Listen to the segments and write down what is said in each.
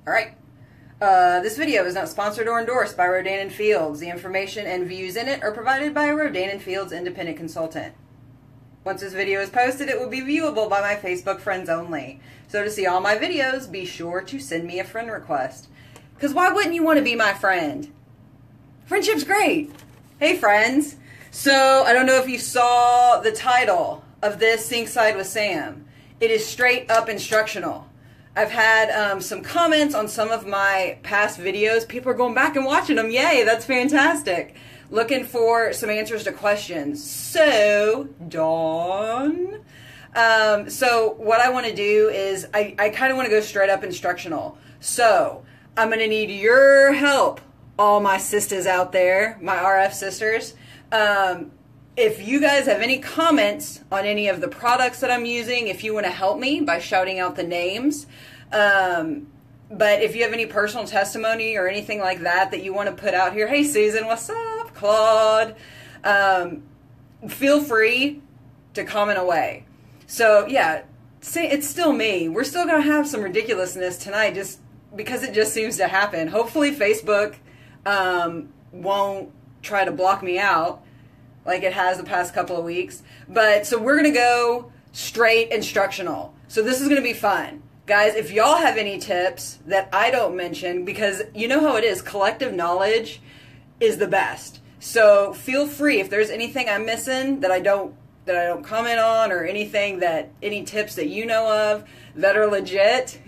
Alright. This video is not sponsored or endorsed by Rodan & Fields. The information and views in it are provided by a Rodan & Fields independent consultant. Once this video is posted, it will be viewable by my Facebook friends only. So to see all my videos, be sure to send me a friend request. Because why wouldn't you want to be my friend? Friendship's great. Hey friends. So, I don't know if you saw the title of this Sinkside with Sam. It is straight up instructional. I've had some comments on some of my past videos. People are going back and watching them. Yay, that's fantastic. Looking for some answers to questions. So, Dawn. So, what I want to do is, I kind of want to go straight up instructional. So, I'm going to need your help, all my sisters out there, my RF sisters. If you guys have any comments on any of the products that I'm using, if you want to help me by shouting out the names, but if you have any personal testimony or anything like that you want to put out here, hey Susan, what's up, Claude, feel free to comment away. So yeah, it's still me. We're still going to have some ridiculousness tonight just because it just seems to happen. Hopefully Facebook won't try to block me out like it has the past couple of weeks. But so we're going to go straight instructional. So this is going to be fun. Guys, if y'all have any tips that I don't mention, because you know how it is, collective knowledge is the best. So feel free, if there's anything I'm missing that I don't comment on, or any tips that you know of that are legit,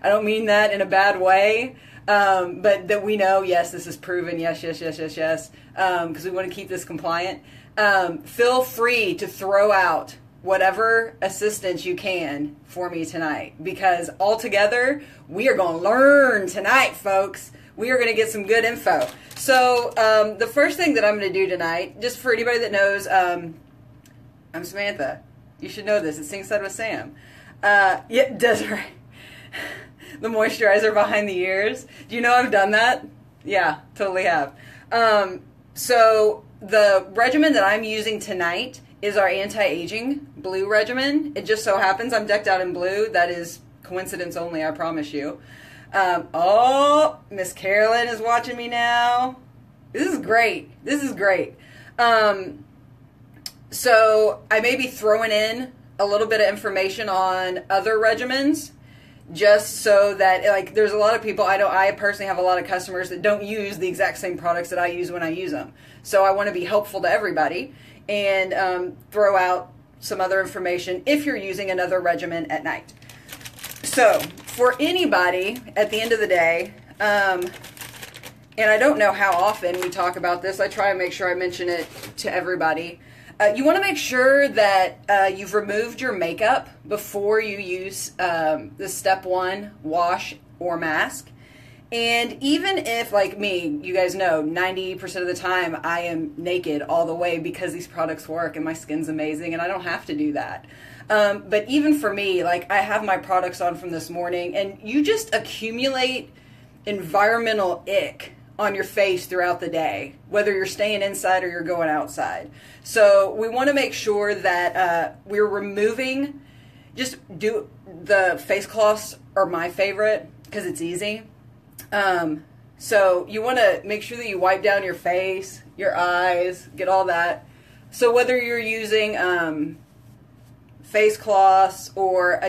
I don't mean that in a bad way, but that we know, yes, this is proven, yes, because we want to keep this compliant. Feel free to throw out whatever assistance you can for me tonight, because all together we are going to learn tonight, folks. We are going to get some good info. So the first thing that I'm going to do tonight, just for anybody that knows, I'm Samantha. You should know this. It's Sinkside with Sam. Yeah, Desiree. The moisturizer behind the ears. Do you know I've done that? Yeah, totally have. So the regimen that I'm using tonight is our anti-aging blue regimen. It just so happens I'm decked out in blue. That is coincidence only, I promise you. Oh, Miss Carolyn is watching me now. This is great. This is great. So I may be throwing in a little bit of information on other regimens, just so that, like, there's a lot of people, I personally have a lot of customers that don't use the exact same products that I use when I use them. So I want to be helpful to everybody and throw out some other information if you're using another regimen at night. So for anybody at the end of the day, and I don't know how often we talk about this, I try and make sure I mention it to everybody. You want to make sure that you've removed your makeup before you use the step 1 wash or mask. And even if, like me, you guys know 90% of the time I am naked all the way because these products work and my skin's amazing and I don't have to do that. But even for me, like, I have my products on from this morning, and you just accumulate environmental ick on your face throughout the day, whether you're staying inside or you're going outside. So we want to make sure that we're removing, just do the face cloths are my favorite because it's easy. So you want to make sure that you wipe down your face, your eyes, get all that. So whether you're using face cloths or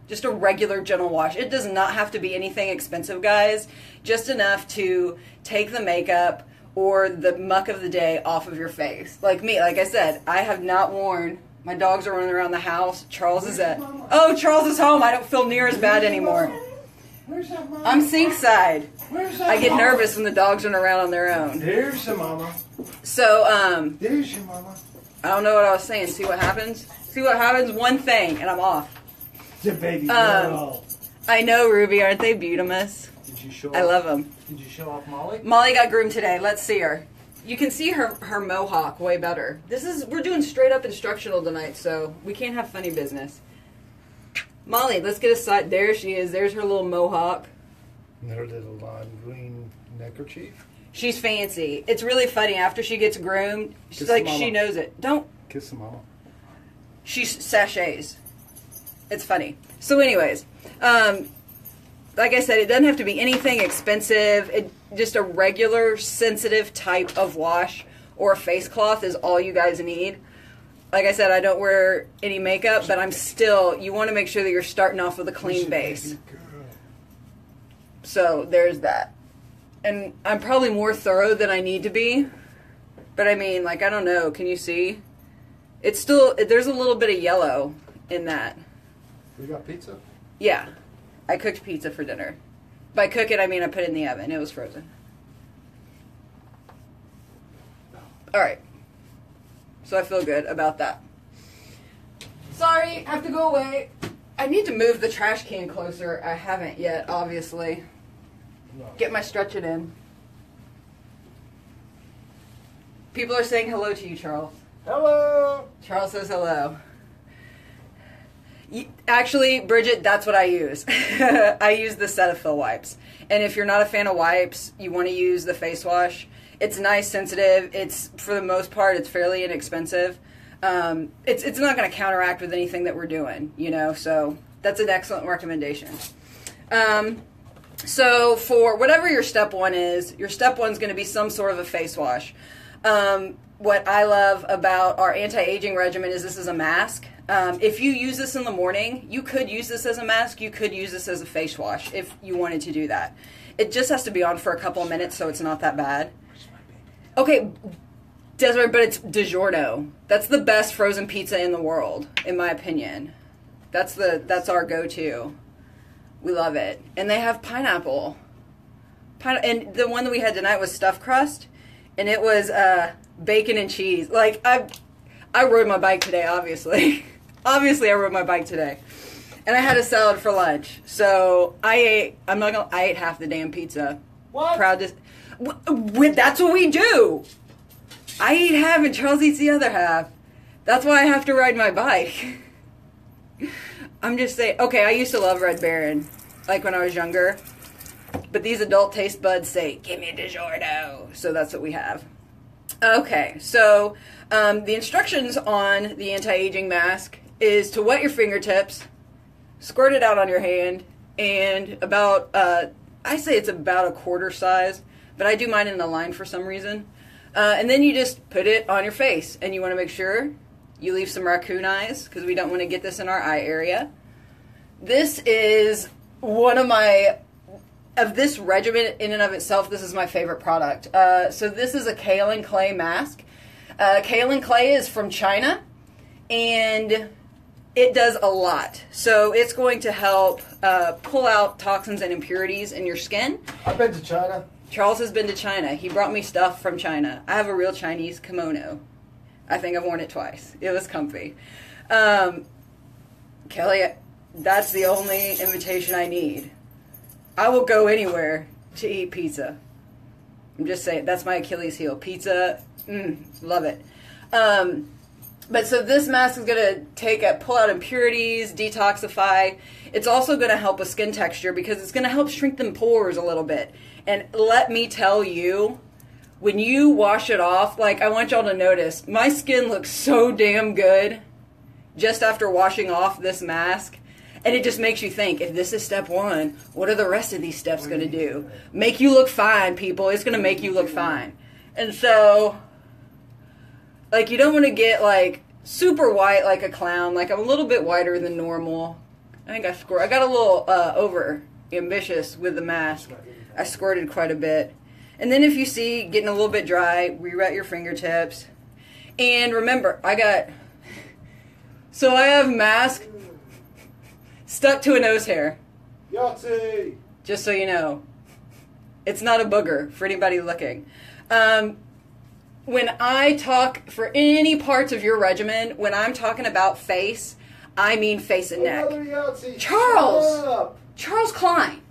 just a regular gentle wash. It does not have to be anything expensive, guys. Just enough to take the makeup or the muck of the day off of your face. Like me, like I said, I have not worn, my dogs are running around the house. Charles is Charles is home. I don't feel near as bad anymore. I'm Sinkside. I get nervous when the dogs run around on their own. There's your mama. So, there's your mama. I don't know what I was saying. See what happens? See what happens? One thing, and I'm off. The baby girl. I know, Ruby. Aren't they beautimous? Did you show I love them. Did you show off Molly? Molly got groomed today. Let's see her. You can see her mohawk way better. We're doing straight up instructional tonight, so we can't have funny business. Molly, let's get a side. There she is. There's her little mohawk. And her little lime green neckerchief. She's fancy. It's really funny. After she gets groomed, she's like, she knows it. Don't. Kiss the mama. She sachets. It's funny. So anyways, like I said, it doesn't have to be anything expensive. Just a regular sensitive type of wash or a face cloth is all you guys need. Like I said, I don't wear any makeup, but you want to make sure that you're starting off with a clean base. So there's that. And I'm probably more thorough than I need to be. But I mean, like, I don't know. Can you see? It's still, there's a little bit of yellow in that. We got pizza? Yeah. I cooked pizza for dinner. By cook it, I mean I put it in the oven. It was frozen. Alright. So I feel good about that. Sorry, have to go away. I need to move the trash can closer. I haven't yet, obviously. No. Get my stretching in. People are saying hello to you, Charles. Hello! Charles says hello. Actually, Bridget, that's what I use. I use the Cetaphil wipes. And if you're not a fan of wipes, you want to use the face wash. It's nice, sensitive. It's, for the most part, it's fairly inexpensive. It's not going to counteract with anything that we're doing, you know, so that's an excellent recommendation. So for whatever your step one is, your step one's going to be some sort of a face wash. What I love about our anti-aging regimen is this is a mask. If you use this in the morning, you could use this as a mask. You could use this as a face wash if you wanted to do that. It just has to be on for a couple of minutes, so it's not that bad. Okay, Desiree, but it's DiGiorno. That's the best frozen pizza in the world, in my opinion. That's our go-to. We love it. And they have pineapple. And the one that we had tonight was stuffed crust, and it was bacon and cheese. Like, I rode my bike today, obviously. Obviously, I rode my bike today. And I had a salad for lunch. So I ate half the damn pizza. What? Proud to... That's what we do. I eat half and Charles eats the other half. That's why I have to ride my bike. I'm just saying. Okay, I used to love Red Baron, like when I was younger. But these adult taste buds say, give me a DiGiorno. So that's what we have. Okay, so the instructions on the anti-aging mask is to wet your fingertips, squirt it out on your hand, and about, I say it's about a quarter size, but I do mine in a line for some reason. And then you just put it on your face, and you want to make sure you leave some raccoon eyes, because we don't want to get this in our eye area. This is one of this regimen in and of itself, this is my favorite product. So this is a kaolin clay mask. Kaolin clay is from China, and it does a lot. So it's going to help pull out toxins and impurities in your skin. I've been to China. Charles has been to China. He brought me stuff from China. I have a real Chinese kimono. I think I've worn it twice. It was comfy. Kelly, that's the only invitation I need. I will go anywhere to eat pizza. I'm just saying, that's my Achilles heel. Pizza, love it. But so this mask is going to pull out impurities, detoxify. It's also going to help with skin texture because it's going to help shrink them pores a little bit. And let me tell you, when you wash it off, like, I want y'all to notice, my skin looks so damn good just after washing off this mask. And it just makes you think, if this is step one, what are the rest of these steps going to do? Make you look fine, people. It's going to make you look fine. And so, like, you don't want to get, like, super white like a clown. Like, I'm a little bit whiter than normal. I think I got a little over ambitious with the mask. I squirted quite a bit. And then if you see getting a little bit dry, re-wet your fingertips. And remember, I have mask stuck to a nose hair. Yahtzee! Just so you know. It's not a booger for anybody looking. When I talk for any parts of your regimen, when I'm talking about face, I mean face and neck. Charles Klein.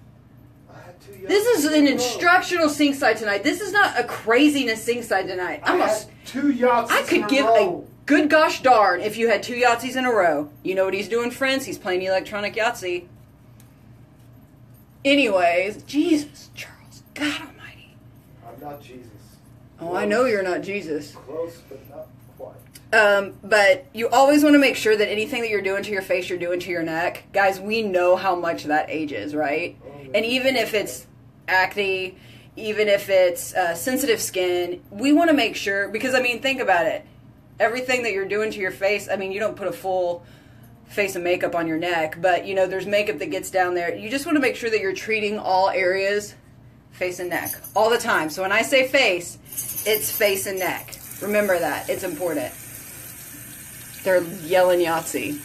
This is an instructional Sinkside tonight. This is not a craziness Sinkside tonight. I could give a good gosh darn if you had 2 Yahtzees in a row. You know what he's doing, friends? He's playing electronic Yahtzee. Anyways, Jesus, Charles, God almighty. I'm not Jesus. Oh, I know you're not Jesus. Close, but not quite. But you always want to make sure that anything that you're doing to your face, you're doing to your neck. Guys, we know how much that ages, right? And even if it's acne, even if it's sensitive skin, we want to make sure, because, I mean, think about it. Everything that you're doing to your face, I mean, you don't put a full face of makeup on your neck, but, you know, there's makeup that gets down there. You just want to make sure that you're treating all areas, face and neck, all the time. So when I say face, it's face and neck. Remember that. It's important. They're yelling Yahtzee.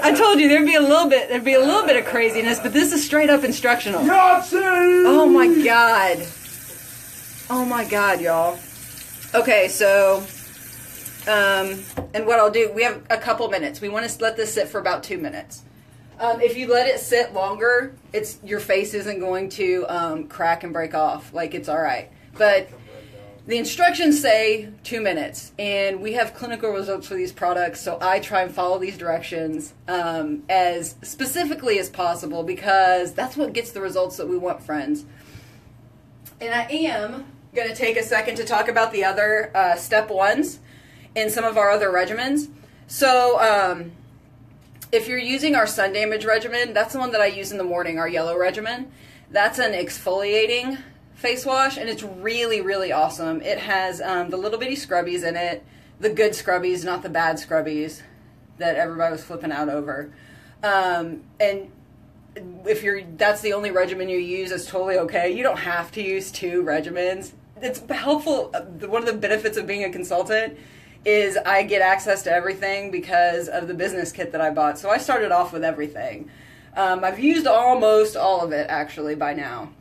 I told you there'd be a little bit of craziness, but this is straight up instructional. Yahtzee! Oh my god. Oh my god, y'all. Okay, so and what I'll do, we have a couple minutes. We want to let this sit for about 2 minutes. If you let it sit longer, your face isn't going to crack and break off. Like, it's all right. But the instructions say 2 minutes, and we have clinical results for these products, so I try and follow these directions as specifically as possible, because that's what gets the results that we want, friends. And I am going to take a second to talk about the other step ones in some of our other regimens. So if you're using our sun damage regimen, that's the one that I use in the morning, our yellow regimen. That's an exfoliating face wash, and it's really, really awesome. It has the little bitty scrubbies in it, the good scrubbies, not the bad scrubbies that everybody was flipping out over. And if that's the only regimen you use, it's totally okay. You don't have to use 2 regimens. It's helpful. One of the benefits of being a consultant is I get access to everything because of the business kit that I bought. So I started off with everything. I've used almost all of it actually by now.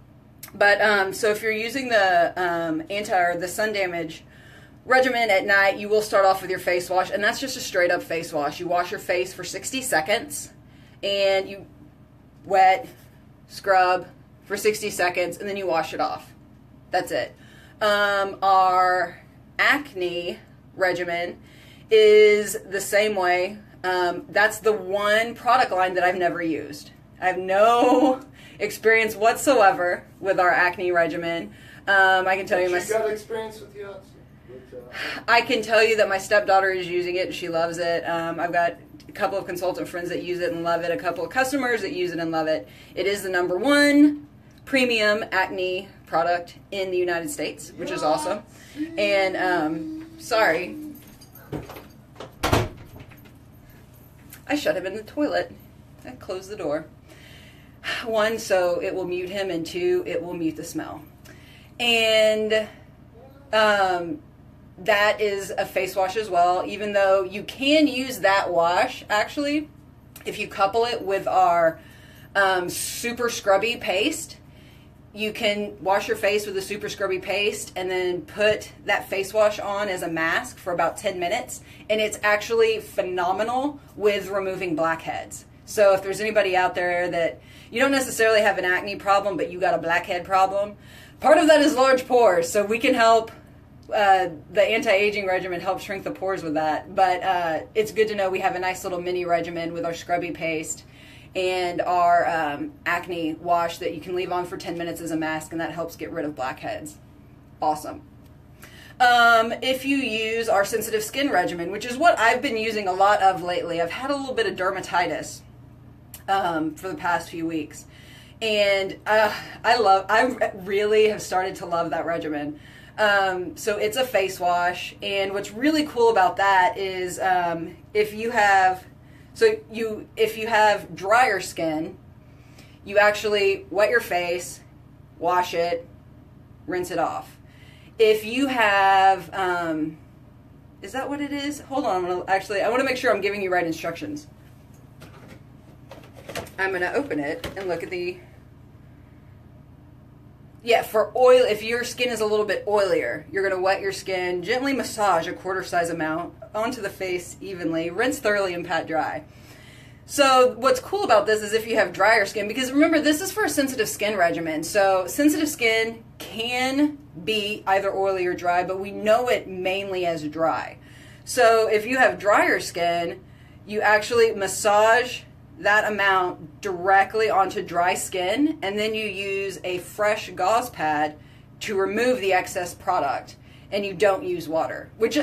But so if you're using the sun damage regimen at night, you will start off with your face wash, and that's just a straight up face wash. You wash your face for 60 seconds, and you wet, scrub for 60 seconds, and then you wash it off. That's it. Our acne regimen is the same way. That's the one product line that I've never used. I have no experience whatsoever with our acne regimen. I can tell you got experience with Yahtzee? I can tell you that my stepdaughter is using it and she loves it. I've got a couple of consultant friends that use it and love it, a couple of customers that use it and love it. It is the #1 premium acne product in the United States, which is awesome. And sorry, I shut him in the toilet. I closed the door. 1, so it will mute him, and 2, it will mute the smell. And that is a face wash as well, even though you can use that wash, actually, if you couple it with our super scrubby paste. You can wash your face with a super scrubby paste and then put that face wash on as a mask for about 10 minutes. And it's actually phenomenal with removing blackheads. So if there's anybody out there that you don't necessarily have an acne problem, but you got a blackhead problem, part of that is large pores. So we can help, the anti-aging regimen helps shrink the pores with that. But it's good to know we have a nice little mini regimen with our scrubby paste and our acne wash that you can leave on for 10 minutes as a mask, and that helps get rid of blackheads. Awesome. If you use our sensitive skin regimen, which is what I've been using a lot of lately, I've had a little bit of dermatitis for the past few weeks, and I really have started to love that regimen. So it's a face wash, and what's really cool about that is if you have drier skin, you actually wet your face, wash it, rinse it off. If you have, is that what it is? Hold on, I want to make sure I'm giving you right instructions. I'm going to open it and look at for oil, if your skin is a little bit oilier, you're going to wet your skin, gently massage a quarter size amount onto the face evenly, rinse thoroughly and pat dry. So what's cool about this is if you have drier skin, because remember, this is for a sensitive skin regimen. So sensitive skin can be either oily or dry, but we know it mainly as dry. So if you have drier skin, you actually massage that amount directly onto dry skin, and then you use a fresh gauze pad to remove the excess product, and you don't use water, which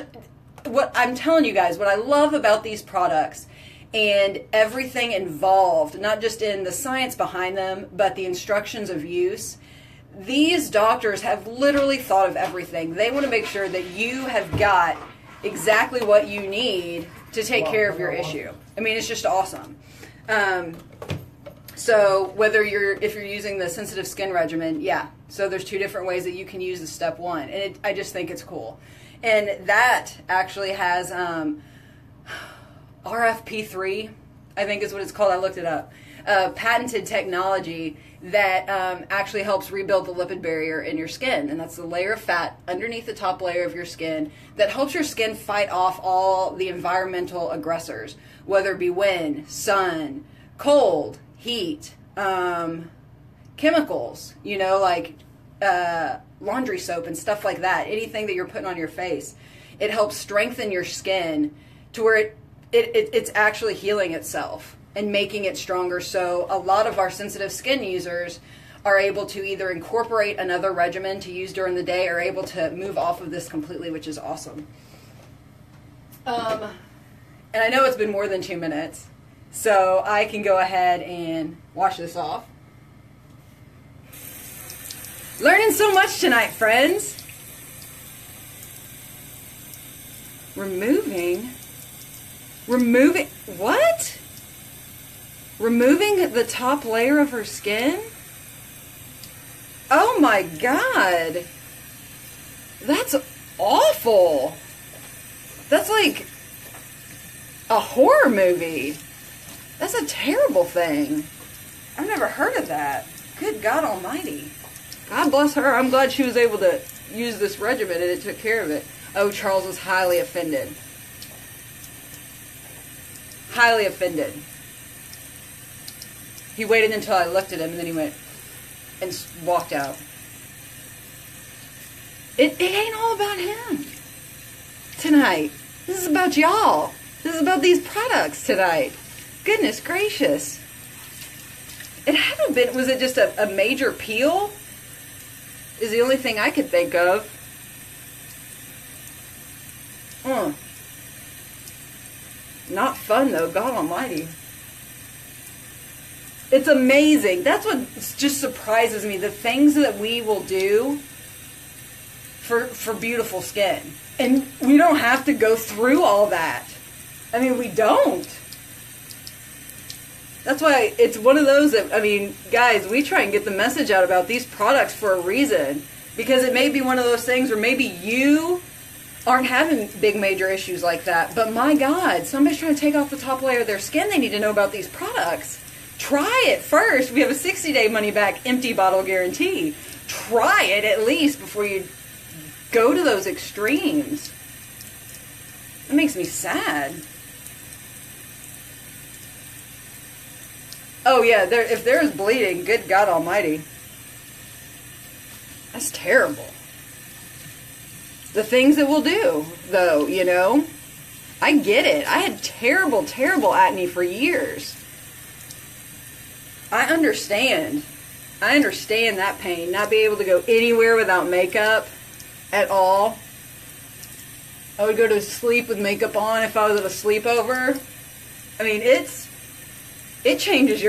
what I'm telling you guys, what I love about these products and everything involved, not just in the science behind them, but the instructions of use. These doctors have literally thought of everything. They want to make sure that you have got exactly what you need to take care of your issue. I mean, it's just awesome. So if you're using the sensitive skin regimen, yeah. So there's 2 different ways that you can use the step 1. And I just think it's cool. And that actually has RFP3, I think is what it's called. I looked it up. Patented technology that actually helps rebuild the lipid barrier in your skin. And that's the layer of fat underneath the top layer of your skin that helps your skin fight off all the environmental aggressors, whether it be wind, sun, cold, heat, chemicals, like laundry soap and stuff like that. Anything that you're putting on your face. It helps strengthen your skin to where it's actually healing itself and making it stronger. So a lot of our sensitive skin users are able to either incorporate another regimen to use during the day or able to move off of this completely, which is awesome. And I know it's been more than 2 minutes, so I can go ahead and wash this off. Learning so much tonight, friends. Removing, what? Removing the top layer of her skin? Oh my God. That's awful. That's like a horror movie. That's a terrible thing. I've never heard of that. Good God Almighty. God bless her. I'm glad she was able to use this regimen and it took care of it. Oh, Charles was highly offended. Highly offended. He waited until I looked at him and then he went and walked out. It ain't all about him tonight. This is about y'all. This is about these products tonight. Goodness gracious. It hadn't been, was it just a major peel? Is the only thing I could think of. Not fun though, God Almighty. It's amazing. That's what just surprises me. The things that we will do for beautiful skin. And we don't have to go through all that. I mean, we don't. That's why it's one of those that, I mean, guys, we try and get the message out about these products for a reason. Because it may be one of those things where maybe you aren't having big major issues like that. But my God, somebody's trying to take off the top layer of their skin. They need to know about these products. Try it first. We have a 60-day money-back empty bottle guarantee. Try it at least before you go to those extremes. It makes me sad. Oh yeah, if there is bleeding, good God Almighty. That's terrible. The things that we'll do, though, you know. I get it. I had terrible, terrible acne for years. I understand. I understand that pain. Not being able to go anywhere without makeup at all. I would go to sleep with makeup on if I was at a sleepover. I mean, it changes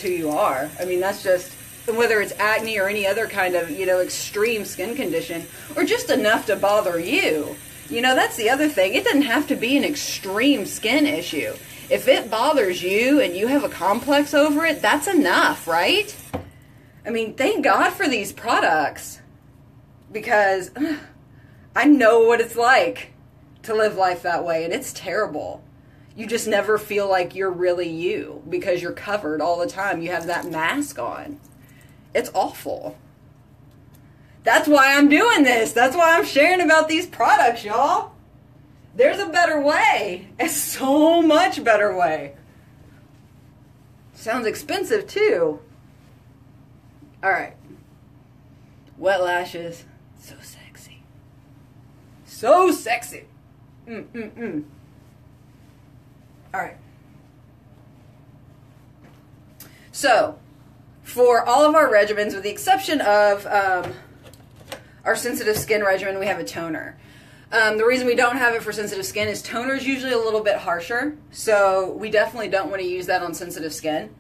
who you are. I mean, that's just, whether it's acne or any other kind of, you know, extreme skin condition, or just enough to bother you. You know, that's the other thing. It doesn't have to be an extreme skin issue. If it bothers you and you have a complex over it, that's enough, right? I mean, thank God for these products, because I know what it's like to live life that way, and it's terrible. You just never feel like you're really you because you're covered all the time. You have that mask on. It's awful. That's why I'm doing this. That's why I'm sharing about these products, y'all. There's a better way. A so much better way. Sounds expensive, too. All right. Wet lashes. So sexy. So sexy. All right. So, for all of our regimens, with the exception of our sensitive skin regimen, we have a toner. The reason we don't have it for sensitive skin is toner is usually a little bit harsher, so we definitely don't want to use that on sensitive skin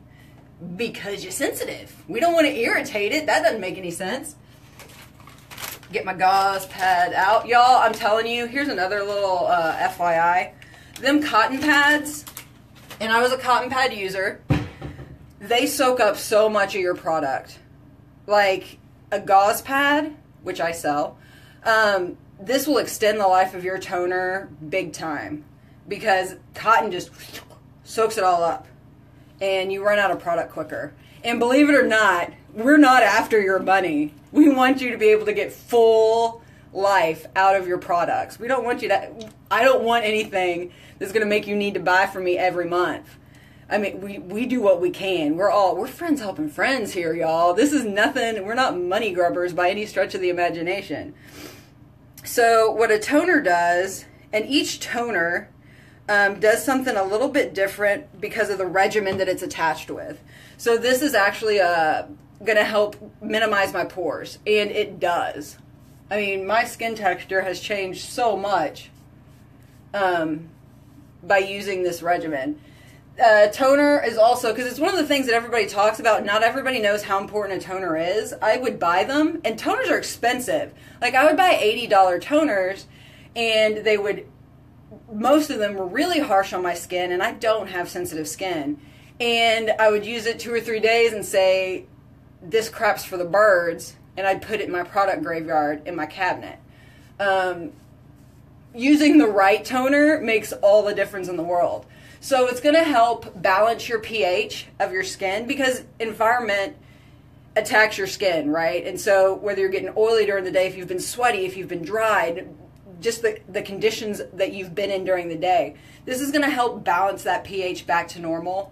because you're sensitive. We don't want to irritate it. That doesn't make any sense. Get my gauze pad out. Y'all, I'm telling you, here's another little FYI. Them cotton pads, and I was a cotton pad user, they soak up so much of your product. Like a gauze pad, which I sell, this will extend the life of your toner big time because cotton just soaks it all up and you run out of product quicker. And believe it or not, we're not after your money. We want you to be able to get full life out of your products. We don't want you to, I don't want anything that's going to make you need to buy from me every month. I mean, we do what we can. We're friends helping friends here, y'all. This is nothing, we're not money grubbers by any stretch of the imagination. So what a toner does, and each toner does something a little bit different because of the regimen that it's attached with. So this is actually going to help minimize my pores, and it does. I mean, my skin texture has changed so much by using this regimen. Toner is also, because it's one of the things that everybody talks about, not everybody knows how important a toner is. I would buy them, and toners are expensive. Like, I would buy $80 toners, and they would, most of them were really harsh on my skin, and I don't have sensitive skin. And I would use it 2 or 3 days and say, this crap's for the birds, and I'd put it in my product graveyard in my cabinet. Using the right toner makes all the difference in the world. So it's going to help balance your pH of your skin because environment attacks your skin, right? And so whether you're getting oily during the day, if you've been sweaty, if you've been dried, just the conditions that you've been in during the day, this is going to help balance that pH back to normal.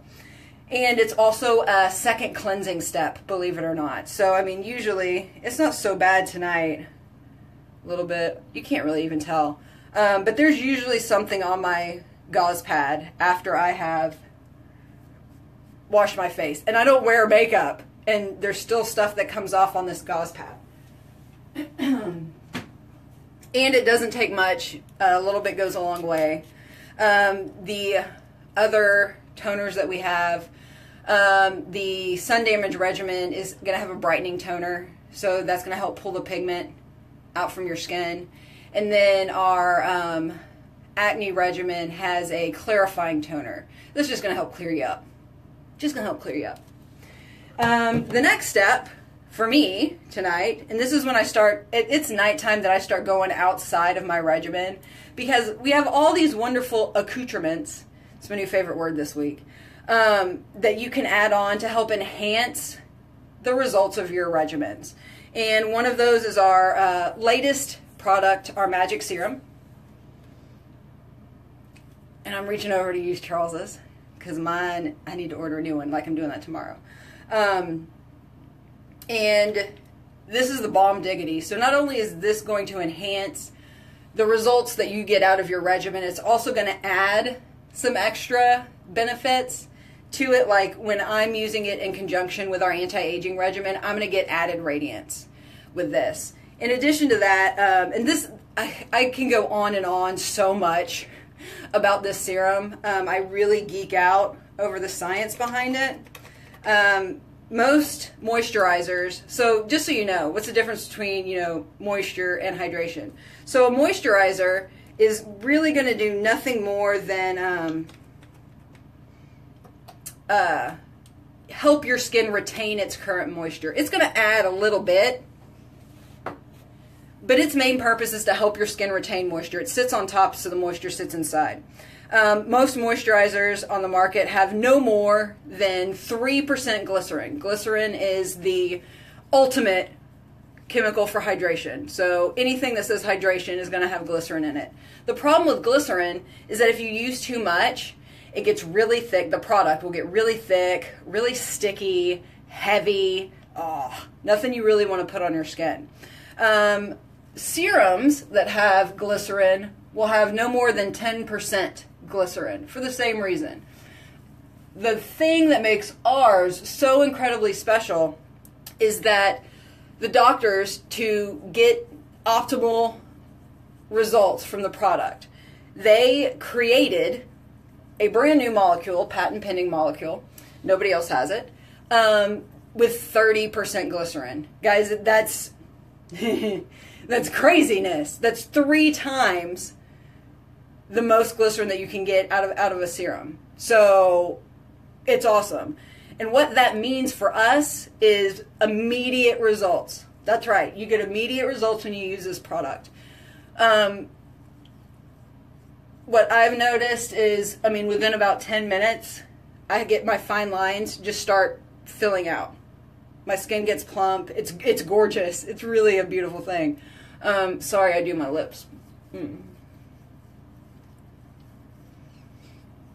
And it's also a second cleansing step, believe it or not. So, I mean, usually it's not so bad tonight. A little bit. You can't really even tell. But there's usually something on my gauze pad after I have washed my face. And I don't wear makeup. And there's still stuff that comes off on this gauze pad. And it doesn't take much. A little bit goes a long way. The other toners that we have, the sun damage regimen is going to have a brightening toner. So that's going to help pull the pigment out from your skin. And then our acne regimen has a clarifying toner. This is just going to help clear you up. Just going to help clear you up. The next step for me tonight, and this is when I start, it's nighttime that I start going outside of my regimen because we have all these wonderful accoutrements, it's my new favorite word this week, that you can add on to help enhance the results of your regimens. And one of those is our latest product, our Magic Serum. And I'm reaching over to use Charles's because mine, I need to order a new one, like I'm doing that tomorrow. And this is the Bomb Diggity. So not only is this going to enhance the results that you get out of your regimen, it's also going to add some extra benefits to it. Like when I'm using it in conjunction with our anti-aging regimen, I'm going to get added radiance with this. In addition to that, and this, I can go on and on so much about this serum. I really geek out over the science behind it. Most moisturizers, so just so you know, what's the difference between, you know, moisture and hydration? So a moisturizer is really going to do nothing more than help your skin retain its current moisture. It's going to add a little bit, but its main purpose is to help your skin retain moisture. It sits on top, so the moisture sits inside. Most moisturizers on the market have no more than 3% glycerin. Glycerin is the ultimate chemical for hydration. So anything that says hydration is going to have glycerin in it. The problem with glycerin is that if you use too much, it gets really thick. The product will get really thick, really sticky, heavy. Oh, nothing you really want to put on your skin. Serums that have glycerin will have no more than 10% glycerin for the same reason. The thing that makes ours so incredibly special is that the doctors, to get optimal results from the product. They created a brand new molecule, patent pending molecule, nobody else has it, with 30% glycerin. Guys, that's that's craziness. That's 3 times the most glycerin that you can get out of a serum. So it's awesome. And what that means for us is immediate results. That's right. You get immediate results when you use this product. What I've noticed is, I mean, within about 10 minutes, I get my fine lines just start filling out. My skin gets plump. It's gorgeous. It's really a beautiful thing. Sorry, I do my lips.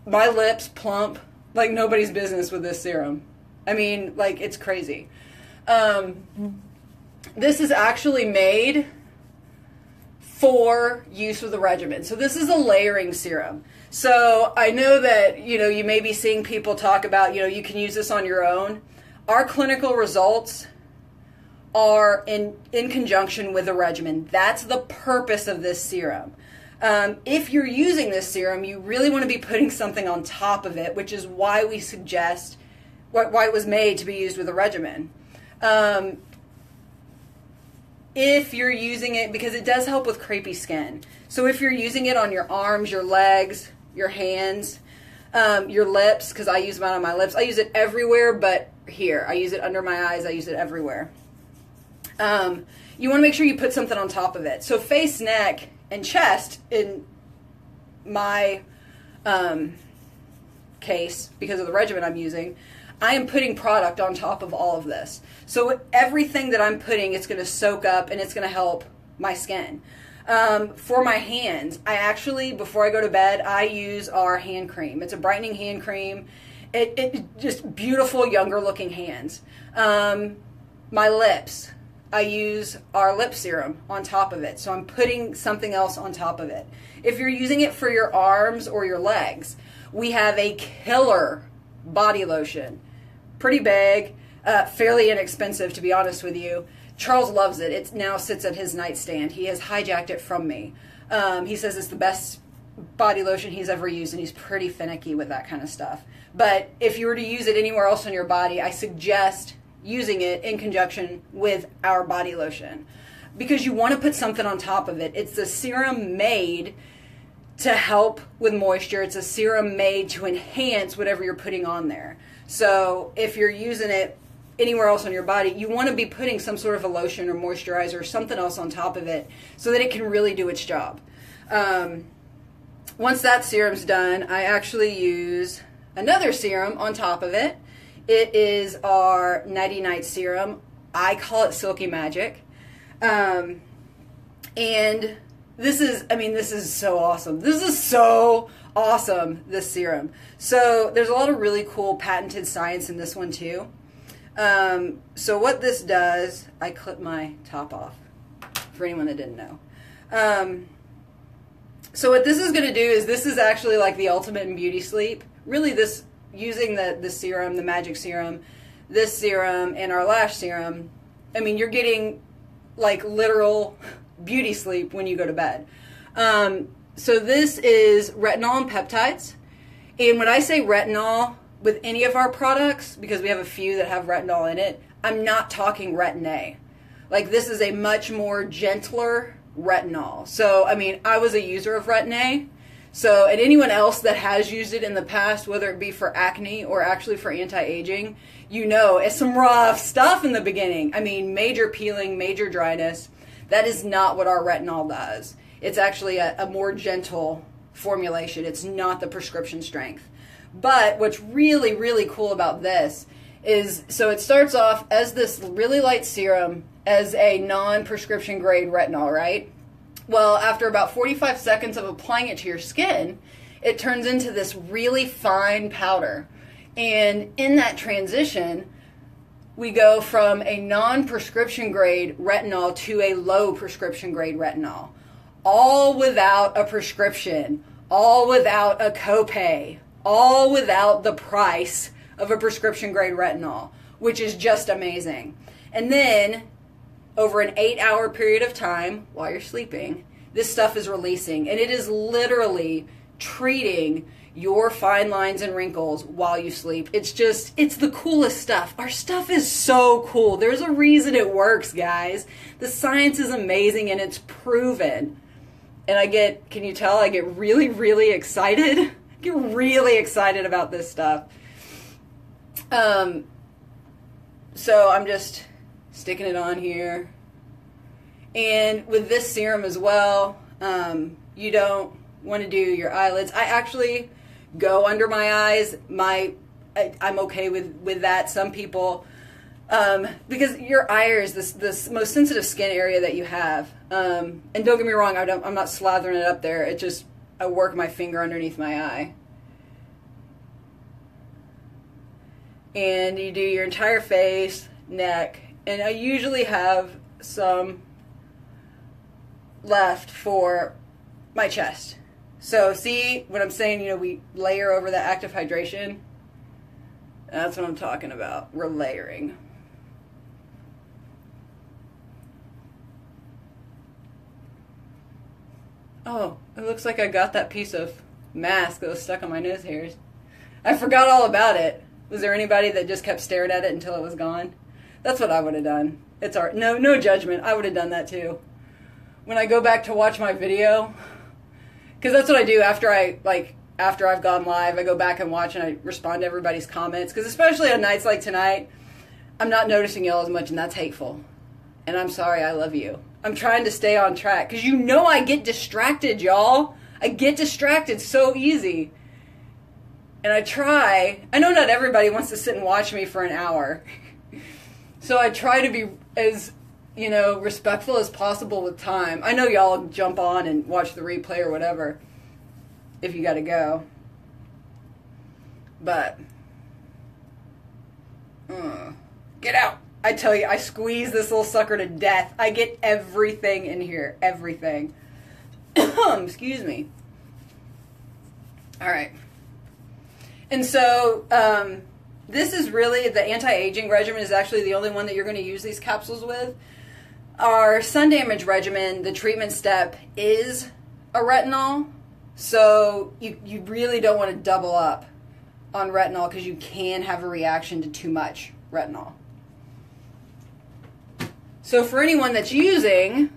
My lips plump like nobody's business with this serum. I mean, like, it's crazy. This is actually made for use with a regimen. So this is a layering serum. So I know that, you may be seeing people talk about, you can use this on your own. Our clinical results are in conjunction with a regimen. That's the purpose of this serum. If you're using this serum, you really want to be putting something on top of it, which is why we suggest, why it was made to be used with a regimen. If you're using it, because it does help with crepey skin. So if you're using it on your arms, your legs, your hands, your lips, because I use mine on my lips. I use it everywhere but here. I use it under my eyes. I use it everywhere. You want to make sure you put something on top of it. So face, neck, and chest, in my case, because of the regimen I'm using, I am putting product on top of all of this. So everything that I'm putting, it's going to soak up and it's going to help my skin. For my hands, I actually, before I go to bed, I use our hand cream. It's a brightening hand cream. It just beautiful, younger looking hands. My lips, I use our lip serum on top of it. So I'm putting something else on top of it. If you're using it for your arms or your legs, we have a killer body lotion. Pretty big, fairly inexpensive, to be honest with you. Charles loves it. It now sits at his nightstand. He has hijacked it from me. He says it's the best body lotion he's ever used, and he's pretty finicky with that kind of stuff. But if you were to use it anywhere else on your body, I suggest using it in conjunction with our body lotion, because you want to put something on top of it. It's a serum made to help with moisture. It's a serum made to enhance whatever you're putting on there. So if you're using it anywhere else on your body, you want to be putting some sort of a lotion or moisturizer or something else on top of it so that it can really do its job. Once that serum's done, I actually use another serum on top of it. It is our Nighty Night serum. I call it Silky Magic. And this is so awesome. This is so awesome, this serum. So there's a lot of really cool patented science in this one too. So what this does, I clip my top off for anyone that didn't know. So what this is going to do is, this is actually like the ultimate in beauty sleep. Really, this, using the serum, the magic serum, this serum, and our lash serum, I mean, you're getting like literal beauty sleep when you go to bed. So this is retinol and peptides. And when I say retinol with any of our products, because we have a few that have retinol in it, I'm not talking Retin-A. Like, this is a much more gentler retinol. So, I mean, I was a user of Retin-A. So, and anyone else that has used it in the past, whether it be for acne or actually for anti-aging, you know, it's some rough stuff in the beginning. I mean, major peeling, major dryness. That is not what our retinol does. It's actually a more gentle formulation. It's not the prescription strength. But what's really, really cool about this is, so it starts off as this really light serum as a non-prescription grade retinol, right? Well, after about 45 seconds of applying it to your skin, it turns into this really fine powder. And in that transition, we go from a non-prescription grade retinol to a low prescription grade retinol. All without a prescription, all without a copay, all without the price of a prescription grade retinol, which is just amazing. And then, over an 8-hour period of time, while you're sleeping, this stuff is releasing, and it is literally treating your fine lines and wrinkles while you sleep. It's the coolest stuff. Our stuff is so cool. There's a reason it works, guys. The science is amazing, and it's proven. And can you tell, I get really, really excited? I get really excited about this stuff. So I'm just sticking it on here. And with this serum as well, you don't want to do your eyelids. I actually go under my eyes. I'm okay with that. Some people, because your eye is this most sensitive skin area that you have. And don't get me wrong, I'm not slathering it up there. I work my finger underneath my eye. And you do your entire face, neck, and I usually have some left for my chest. So see what I'm saying, we layer over the active hydration? That's what I'm talking about. We're layering. Oh, it looks like I got that piece of mask that was stuck on my nose hairs. I forgot all about it. Was there anybody that just kept staring at it until it was gone? That's what I would have done. It's art. No judgment. I would have done that too. When I go back to watch my video, because that's what I do after I've gone live, I go back and watch and I respond to everybody's comments. Because especially on nights like tonight, I'm not noticing y'all as much, and that's hateful. And I'm sorry, I love you. I'm trying to stay on track because I get distracted, y'all. I get distracted so easy. And I know not everybody wants to sit and watch me for an hour. So I try to be as, respectful as possible with time. I know y'all jump on and watch the replay or whatever if you got to go. But, get out. I tell you, I squeeze this little sucker to death. I get everything in here. Everything. Excuse me. All right. And so, this is really, the anti-aging regimen is actually the only one that you're going to use these capsules with. Our sun damage regimen, the treatment step, is a retinol. So, you really don't want to double up on retinol because you can have a reaction to too much retinol. So, for anyone that's using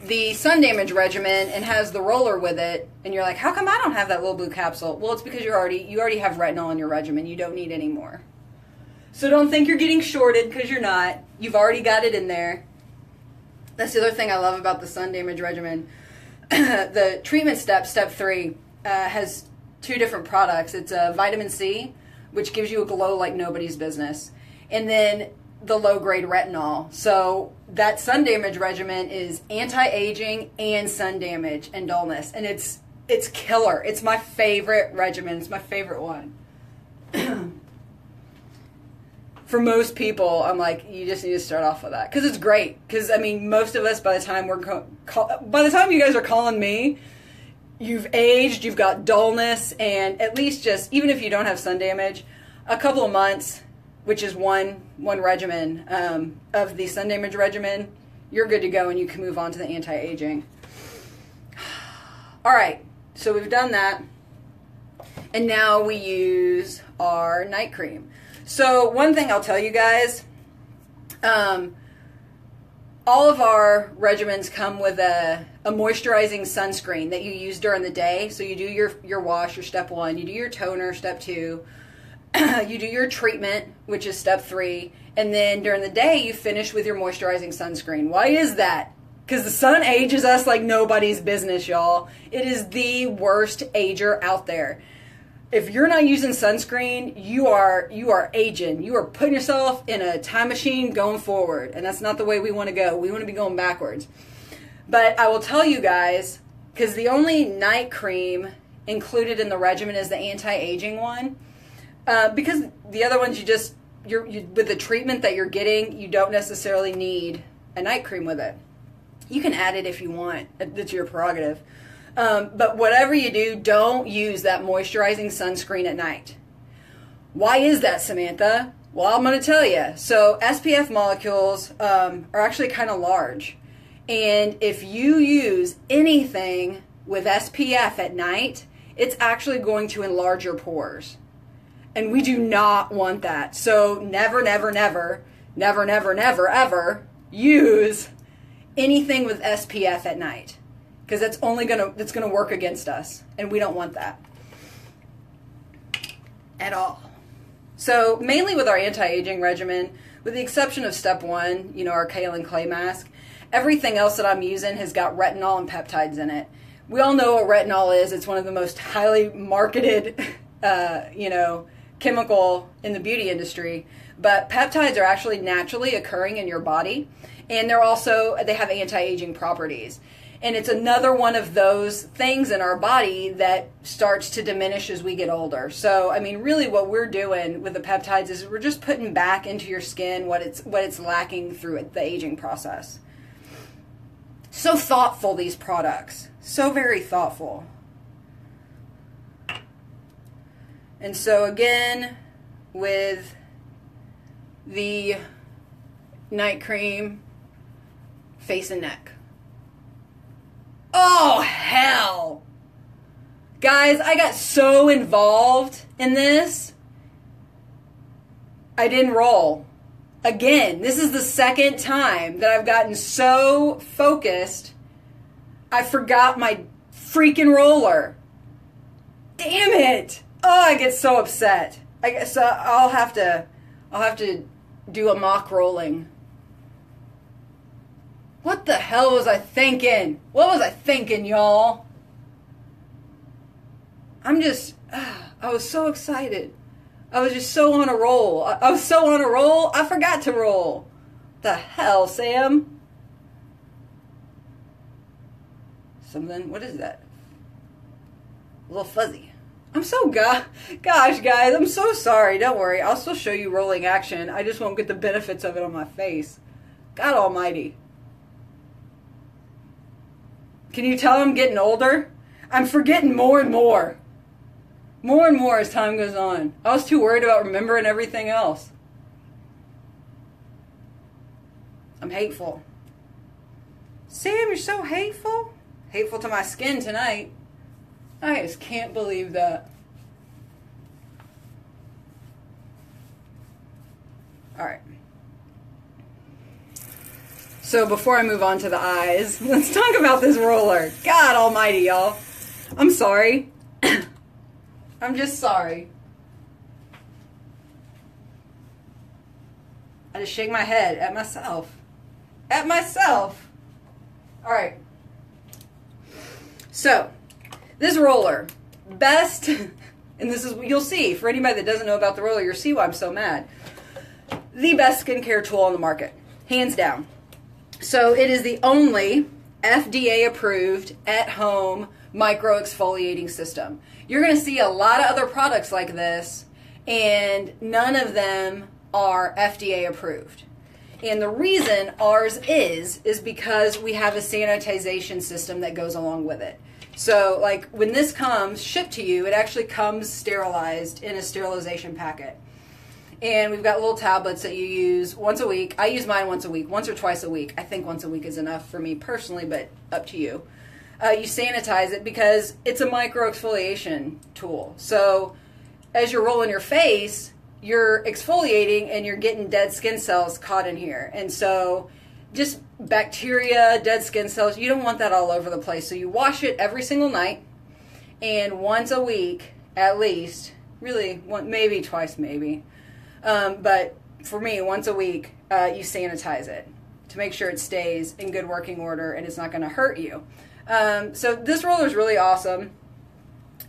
the sun damage regimen and has the roller with it, and you're like, how come I don't have that little blue capsule? Well, it's because you already have retinol in your regimen. You don't need any more. So don't think you're getting shorted, because you're not. You've already got it in there. That's the other thing I love about the sun damage regimen. The treatment step 3, has 2 different products. It's vitamin C, which gives you a glow like nobody's business, and then the low-grade retinol. So that sun damage regimen is anti-aging and sun damage and dullness. And it's killer. It's my favorite regimen. It's my favorite one. For most people, I'm like, you just need to start off with that. Because it's great. Because, most of us, by the time you guys are calling me, you've aged, you've got dullness, and at least even if you don't have sun damage, a couple of months, which is one regimen of the sun damage regimen, you're good to go and you can move on to the anti-aging. All right, so we've done that. And now we use our night cream. So one thing I'll tell you guys, all of our regimens come with a moisturizing sunscreen that you use during the day. So you do your wash, your step 1, you do your toner, step 2, you do your treatment, which is step 3, and then during the day you finish with your moisturizing sunscreen. Why is that? Because the sun ages us like nobody's business, y'all. It is the worst ager out there. If you're not using sunscreen, you are aging. You are putting yourself in a time machine going forward, and that's not the way we want to go. We want to be going backwards. But I will tell you guys, because the only night cream included in the regimen is the anti-aging one. Because the other ones, with the treatment that you're getting, you don't necessarily need a night cream with it. You can add it if you want. It's your prerogative. But whatever you do, don't use that moisturizing sunscreen at night. Why is that, Samantha? Well, I'm going to tell you. So SPF molecules are actually kind of large. And if you use anything with SPF at night, it's actually going to enlarge your pores. And we do not want that. So never, never, never, never, never, never, ever use anything with SPF at night. Because that's gonna work against us. And we don't want that at all. So mainly with our anti-aging regimen, with the exception of step 1, our kaolin clay mask, everything else that I'm using has got retinol and peptides in it. We all know what retinol is. It's one of the most highly marketed, chemical in the beauty industry. But peptides are actually naturally occurring in your body, and they have anti-aging properties. And it's another one of those things in our body that starts to diminish as we get older. So, I mean, really what we're doing with the peptides is we're just putting back into your skin what it's lacking through the aging process. So thoughtful, these products. So very thoughtful. And so again, with the night cream, face and neck. Oh, hell. Guys, I got so involved in this, I didn't roll. Again, this is the second time that I've gotten so focused, I forgot my freaking roller. Damn it. Oh, I get so upset. So I'll have to do a mock rolling. What the hell was I thinking? What was I thinking, y'all? I was so excited. I was just so on a roll. I was so on a roll, I forgot to roll. The hell, Sam? What is that? A little fuzzy. I'm so, gosh, guys, I'm so sorry. Don't worry. I'll still show you rolling action. I just won't get the benefits of it on my face. God almighty. Can you tell I'm getting older? I'm forgetting more and more. More and more as time goes on. I was too worried about remembering everything else. I'm hateful. Sam, you're so hateful? Hateful to my skin tonight. I just can't believe that. Alright. So before I move on to the eyes, let's talk about this roller. God almighty, y'all. I'm sorry. I'm just sorry. I just shake my head at myself. At myself. Alright. So, this roller, best, and this is, you'll see, for anybody that doesn't know about the roller, you'll see why I'm so mad. The best skincare tool on the market. Hands down. So it is the only FDA-approved, at-home micro-exfoliating system. You're going to see a lot of other products like this, and none of them are FDA-approved. And the reason ours is because we have a sanitization system that goes along with it. So, like, when this comes shipped to you, it actually comes sterilized in a sterilization packet. And we've got little tablets that you use once a week. I use mine once a week, once or twice a week. I think once a week is enough for me personally, but up to you. You sanitize it because it's a micro-exfoliation tool. So as you're rolling your face, you're exfoliating and you're getting dead skin cells caught in here. And so just bacteria, dead skin cells, you don't want that all over the place. So you wash it every single night, and once a week at least, really, maybe twice maybe. But for me, once a week, you sanitize it to make sure it stays in good working order and it's not going to hurt you. So this roller is really awesome.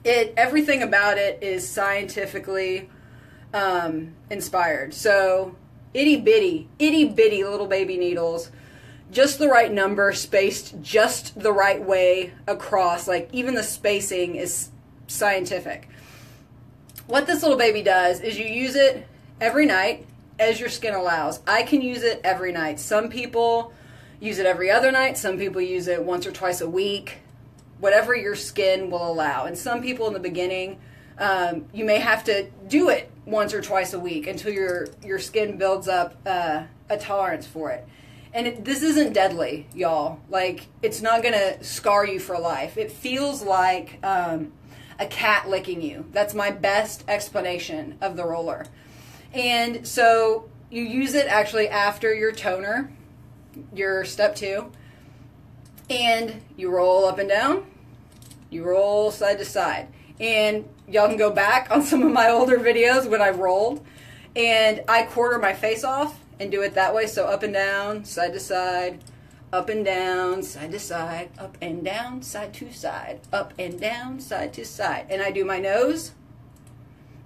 Everything about it is scientifically inspired. So itty bitty little baby needles, just the right number, spaced just the right way across. Like, even the spacing is scientific. What this little baby does is you use it every night as your skin allows. I can use it every night. Some people use it every other night. Some people use it once or twice a week, whatever your skin will allow. And some people in the beginning, you may have to do it once or twice a week until your skin builds up a tolerance for it. And this isn't deadly, y'all. Like, it's not going to scar you for life. It feels like a cat licking you. That's my best explanation of the roller. And so you use it actually after your toner, your step 2. And you roll up and down. You roll side to side. And y'all can go back on some of my older videos when I rolled. And I quarter my face off and do it that way. So up and down, side to side, up and down, side to side, up and down, side to side, up and down, side to side. And I do my nose,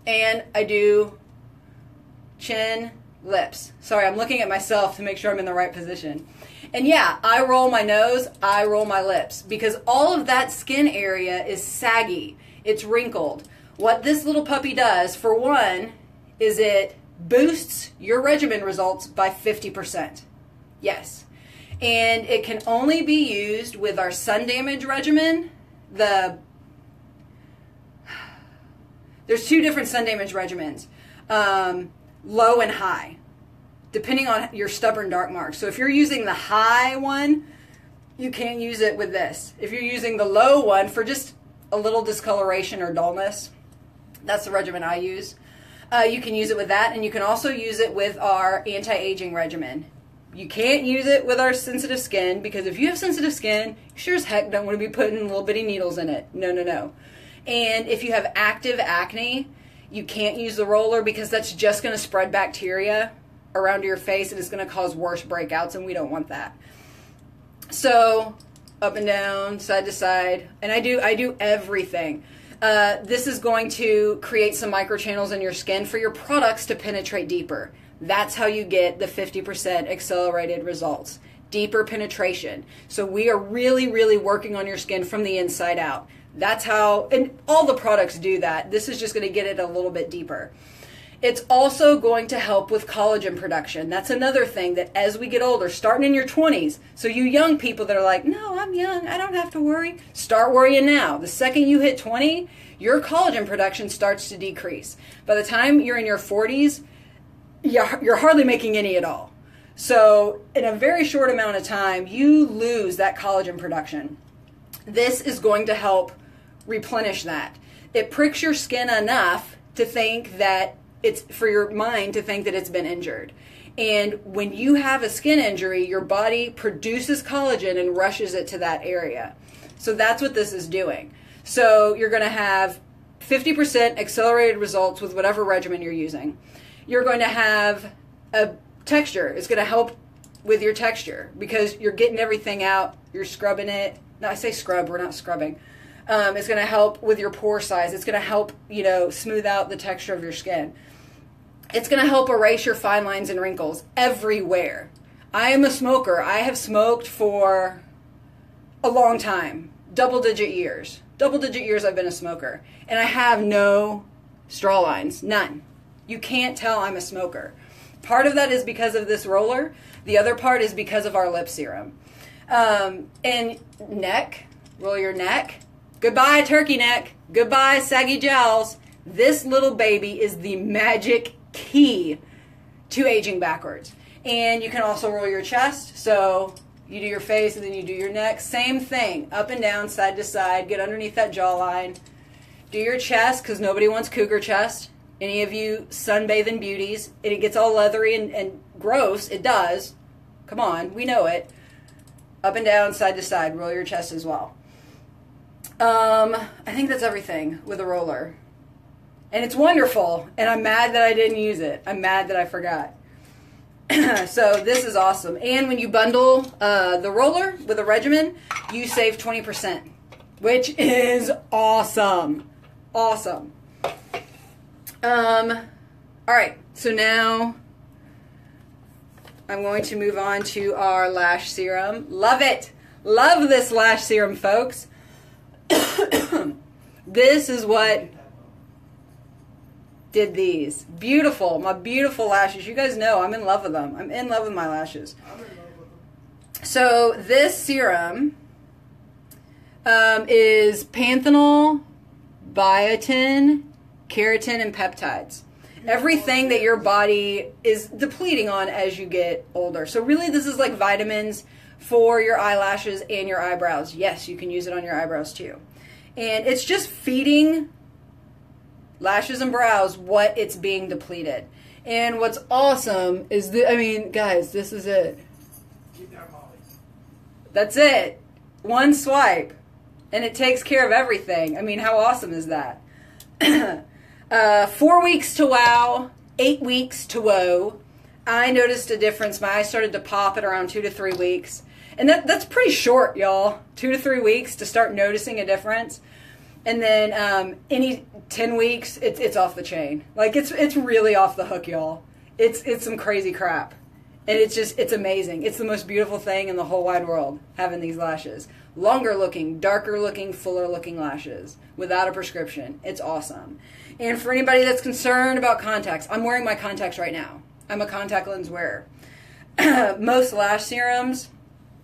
and I do chin, lips. Sorry, I'm looking at myself to make sure I'm in the right position. And yeah, I roll my nose, I roll my lips, because all of that skin area is saggy. It's wrinkled. What this little puppy does, for one, is it boosts your regimen results by 50%. Yes. And it can only be used with our sun damage regimen. There's 2 different sun damage regimens, low and high, depending on your stubborn dark marks. So if you're using the high one, you can't use it with this. If you're using the low one for just a little discoloration or dullness, that's the regimen I use. You can use it with that, and you can also use it with our anti-aging regimen. You can't use it with our sensitive skin, because if you have sensitive skin, you sure as heck don't want to be putting little bitty needles in it. No, no, no. And if you have active acne, you can't use the roller, because that's just going to spread bacteria around your face, and it's going to cause worse breakouts, and we don't want that. So up and down, side to side, and I do everything. This is going to create some microchannels in your skin for your products to penetrate deeper. That's how you get the 50% accelerated results. Deeper penetration. So we are really, really working on your skin from the inside out. That's how, and all the products do that. This is just going to get it a little bit deeper. It's also going to help with collagen production. That's another thing that as we get older, starting in your 20s, so you young people that are like, no, I'm young, I don't have to worry, start worrying now. The second you hit 20, your collagen production starts to decrease. By the time you're in your 40s, you're hardly making any at all. So in a very short amount of time, you lose that collagen production. This is going to help replenish that. It pricks your skin enough to think that it's, for your mind to think that it's been injured. And when you have a skin injury, your body produces collagen and rushes it to that area. So that's what this is doing. So you're going to have 50% accelerated results with whatever regimen you're using. You're going to have a texture. It's going to help with your texture because you're getting everything out. You're scrubbing it. No, I say scrub. We're not scrubbing. It's going to help with your pore size. It's going to help, smooth out the texture of your skin. It's going to help erase your fine lines and wrinkles everywhere. I am a smoker. I have smoked for a long time. Double-digit years. Double-digit years I've been a smoker. And I have no straw lines. None. You can't tell I'm a smoker. Part of that is because of this roller. The other part is because of our lip serum. And neck. Roll your neck. Goodbye, turkey neck. Goodbye, saggy jowls. This little baby is the magic key to aging backwards. And you can also roll your chest. So you do your face and then you do your neck. Same thing. Up and down, side to side. Get underneath that jawline. Do your chest because nobody wants cougar chest. Any of you sunbathing beauties. And it gets all leathery and gross. It does. Come on. We know it. Up and down, side to side. Roll your chest as well. I think that's everything with a roller. And it's wonderful. And I'm mad that I didn't use it. I'm mad that I forgot. So this is awesome. And when you bundle the roller with a regimen, you save 20%, which is awesome. Awesome. All right. So now I'm going to move on to our lash serum. Love it. Love this lash serum, folks. This is what did these. Beautiful. My beautiful lashes. You guys know I'm in love with them. I'm in love with my lashes. I'm in love with them. So this serum is panthenol, biotin, keratin, and peptides. everything that your body is depleting on as you get older. So really this is like vitamins for your eyelashes and your eyebrows. Yes, you can use it on your eyebrows too. And it's just feeding lashes and brows what it's being depleted. And what's awesome is that, I mean, guys, this is it. That's it. One swipe. And it takes care of everything. I mean, how awesome is that? 4 weeks to wow, 8 weeks to whoa. I noticed a difference. My eyes started to pop at around 2 to 3 weeks. And that's pretty short, y'all. 2 to 3 weeks to start noticing a difference. And then any 10 weeks, it's off the chain. Like, it's really off the hook, y'all. It's some crazy crap. And it's amazing. It's the most beautiful thing in the whole wide world, having these lashes. Longer looking, darker looking, fuller looking lashes without a prescription. It's awesome. And for anybody that's concerned about contacts, I'm wearing my contacts right now. I'm a contact lens wearer. Most lash serums,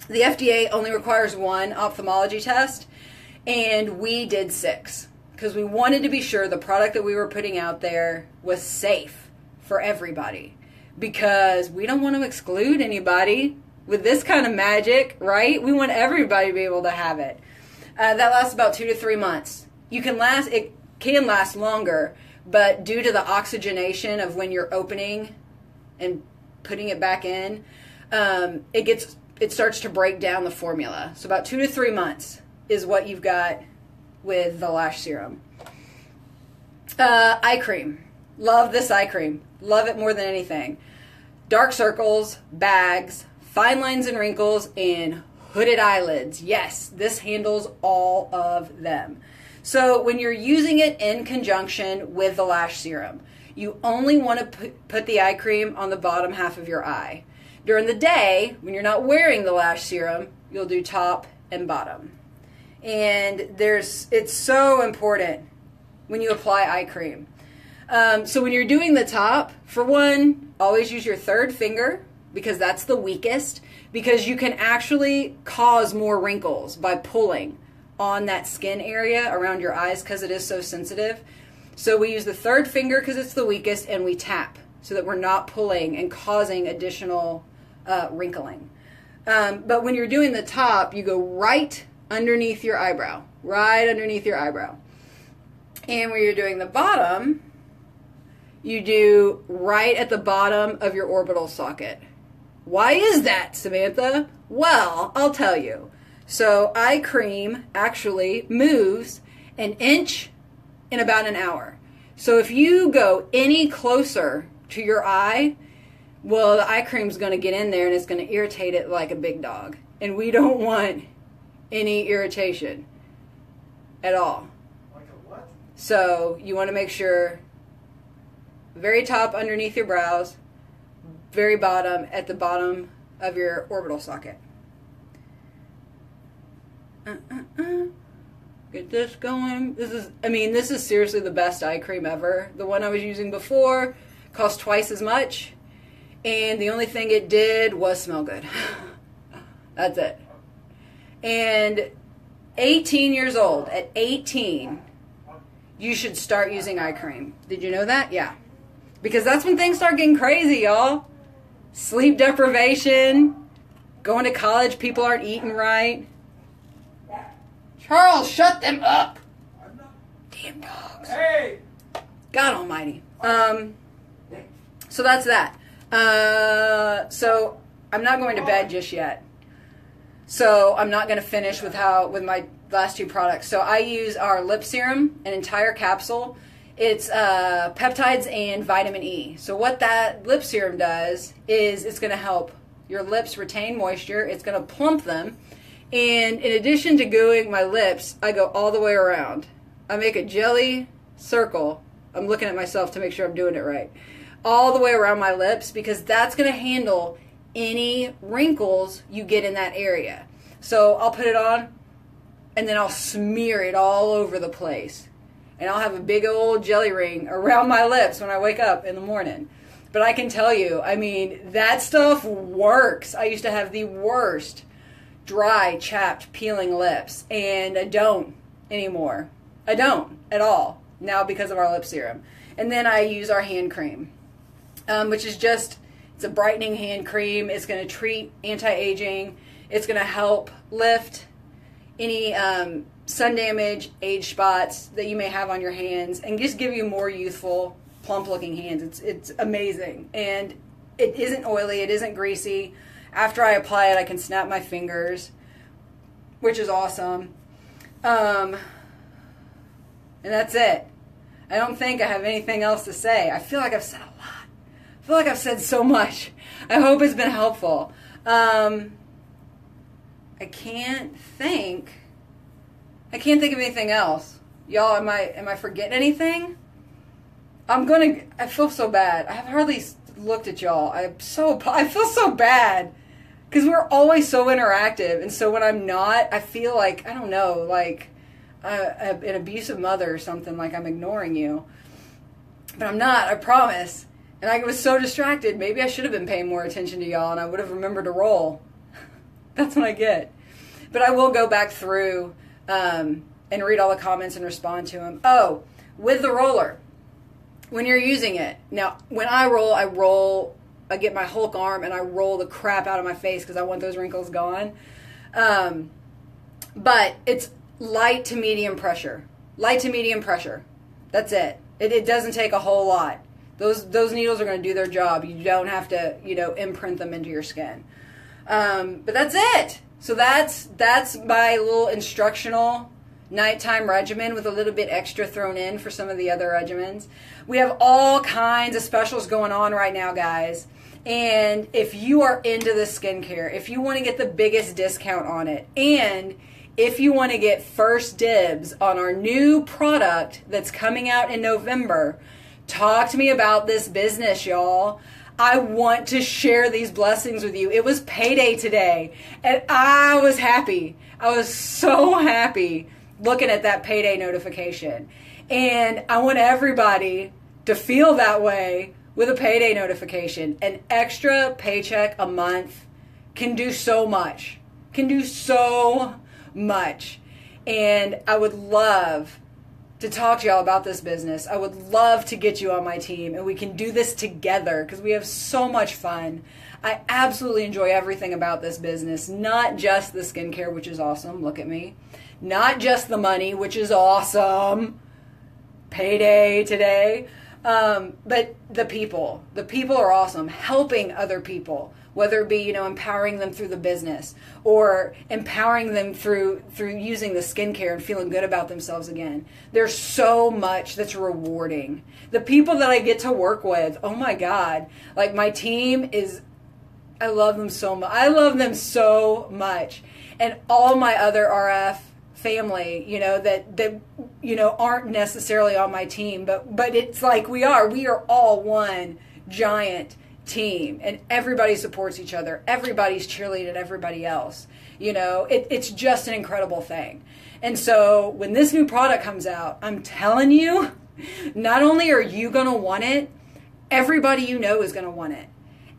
the FDA only requires 1 ophthalmology test, and we did 6 because we wanted to be sure the product that we were putting out there was safe for everybody, because we don't want to exclude anybody with this kind of magic, right? We want everybody to be able to have it. That lasts about 2 to 3 months. It can last longer, but due to the oxygenation of when you're opening and putting it back in, it starts to break down the formula. So about 2 to 3 months is what you've got with the lash serum. Eye cream. Love this eye cream. Love it more than anything. Dark circles, bags, fine lines and wrinkles, and hooded eyelids. Yes, this handles all of them. So when you're using it in conjunction with the lash serum, you only want to put the eye cream on the bottom half of your eye. During the day, when you're not wearing the lash serum, you'll do top and bottom. And it's so important when you apply eye cream. So when you're doing the top, for one, always use your third finger, because that's the weakest, because you can actually cause more wrinkles by pulling on that skin area around your eyes because it is so sensitive. So we use the third finger because it's the weakest, and we tap so that we're not pulling and causing additional wrinkling. But when you're doing the top, you go right underneath your eyebrow, right underneath your eyebrow. And when you're doing the bottom, you do right at the bottom of your orbital socket. Why is that, Samantha? Well, I'll tell you. So eye cream actually moves an inch in about an hour. So if you go any closer to your eye, well, the eye cream's going to get in there and it's going to irritate it like a big dog. And we don't want any irritation at all. Like a what? So you want to make sure very top underneath your brows, very bottom at the bottom of your orbital socket. Get this going. This is seriously the best eye cream ever. The one I was using before cost twice as much, and the only thing it did was smell good. That's it. And 18 years old, at 18, you should start using eye cream. Did you know that? Yeah. Because that's when things start getting crazy, y'all. Sleep deprivation, going to college, people aren't eating right. Charles, shut them up. Damn dogs. Hey! God almighty. So that's that. So I'm not going to bed just yet. So I'm not going to finish with my last 2 products. So I use our lip serum, an entire capsule. It's peptides and vitamin E. So what that lip serum does is it's going to help your lips retain moisture. It's going to plump them. And in addition to gooing my lips, I go all the way around. I make a jelly circle. I'm looking at myself to make sure I'm doing it right. All the way around my lips, because that's going to handle any wrinkles you get in that area. So I'll put it on, and then I'll smear it all over the place. And I'll have a big old jelly ring around my lips when I wake up in the morning. But I can tell you, I mean, that stuff works. I used to have the worst dry, chapped, peeling lips, and I don't anymore. I don't at all now because of our lip serum. And then I use our hand cream, which is just, it's a brightening hand cream. It's going to treat anti-aging. It's going to help lift any sun damage, age spots that you may have on your hands, and just give you more youthful, plump-looking hands. It's amazing. And it isn't oily. It isn't greasy. After I apply it, I can snap my fingers, which is awesome. And that's it. I don't think I have anything else to say. I feel like I've said a lot. I feel like I've said so much. I hope it's been helpful. I can't think of anything else. Y'all, am I forgetting anything? I feel so bad. I have hardly looked at y'all. I feel so bad. Because we're always so interactive. And so when I'm not, I feel like, I don't know, like an abusive mother or something, like I'm ignoring you. But I'm not, I promise. And I was so distracted. Maybe I should have been paying more attention to y'all and I would have remembered to roll. That's what I get. But I will go back through and read all the comments and respond to them. Oh, with the roller, when you're using it. Now, when I roll, I get my Hulk arm and I roll the crap out of my face because I want those wrinkles gone. But it's light to medium pressure. Light to medium pressure. That's it. It doesn't take a whole lot. Those needles are going to do their job. You don't have to, imprint them into your skin. But that's it. So that's my little instructional nighttime regimen with a little bit extra thrown in for some of the other regimens. We have all kinds of specials going on right now, guys. And if you are into the skincare, if you want to get the biggest discount on it, and if you want to get first dibs on our new product that's coming out in November, talk to me about this business, y'all. I want to share these blessings with you. It was payday today, and I was happy. I was so happy looking at that payday notification. And I want everybody to feel that way with a payday notification. An extra paycheck a month can do so much. Can do so much. And I would love to talk to y'all about this business. I would love to get you on my team and we can do this together because we have so much fun. I absolutely enjoy everything about this business, not just the skincare, which is awesome. Look at me. Not just the money, which is awesome. Payday today. But the people. The people are awesome. Helping other people. Whether it be, empowering them through the business or empowering them through using the skincare and feeling good about themselves again. There's so much that's rewarding. The people that I get to work with, oh my God, like my team I love them so much. I love them so much. And all my other RF family, that aren't necessarily on my team, but it's like we are all one giant team, and everybody supports each other. Everybody's cheerleading everybody else. It's just an incredible thing. And so when this new product comes out, I'm telling you, not only are you going to want it, everybody you know is going to want it.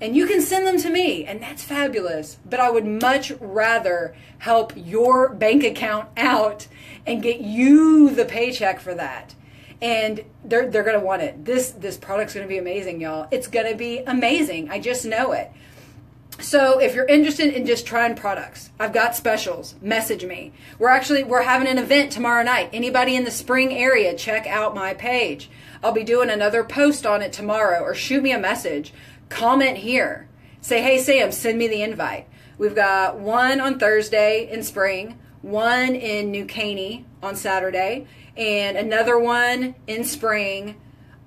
And you can send them to me, and that's fabulous. But I would much rather help your bank account out and get you the paycheck for that. And they're going to want it. This product's going to be amazing, y'all. It's going to be amazing. I just know it. So if you're interested in just trying products, I've got specials. Message me. We're having an event tomorrow night. Anybody in the Spring area, check out my page. I'll be doing another post on it tomorrow, or shoot me a message. Comment here. Say, hey, Sam, send me the invite. We've got one on Thursday in Spring, one in New Caney on Saturday, and another one in Spring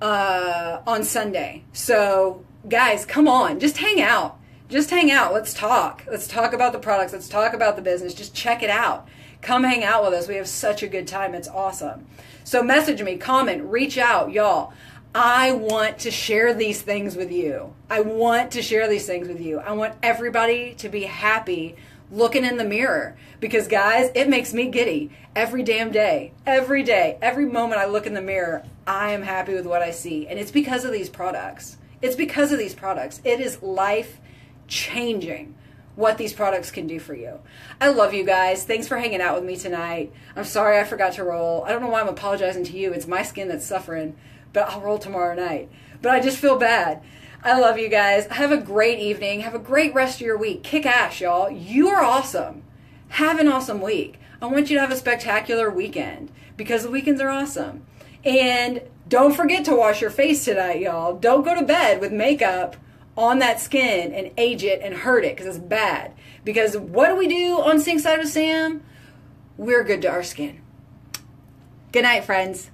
on Sunday. So, guys, come on. Just hang out. Just hang out. Let's talk. Let's talk about the products. Let's talk about the business. Just check it out. Come hang out with us. We have such a good time. It's awesome. So message me, comment, reach out, y'all. I want to share these things with you. I want to share these things with you. I want everybody to be happy looking in the mirror. Because, guys, it makes me giddy every damn day. Every day. Every moment I look in the mirror, I am happy with what I see. And it's because of these products. It's because of these products. It is life-changing what these products can do for you. I love you guys. Thanks for hanging out with me tonight. I'm sorry I forgot to roll. I don't know why I'm apologizing to you. It's my skin that's suffering. but I'll roll tomorrow night. But I just feel bad. I love you guys. Have a great evening. Have a great rest of your week. Kick ass, y'all. You are awesome. Have an awesome week. I want you to have a spectacular weekend because the weekends are awesome. And don't forget to wash your face tonight, y'all. Don't go to bed with makeup on that skin and age it and hurt it because it's bad. Because what do we do on Sinkside with Sam? We're good to our skin. Good night, friends.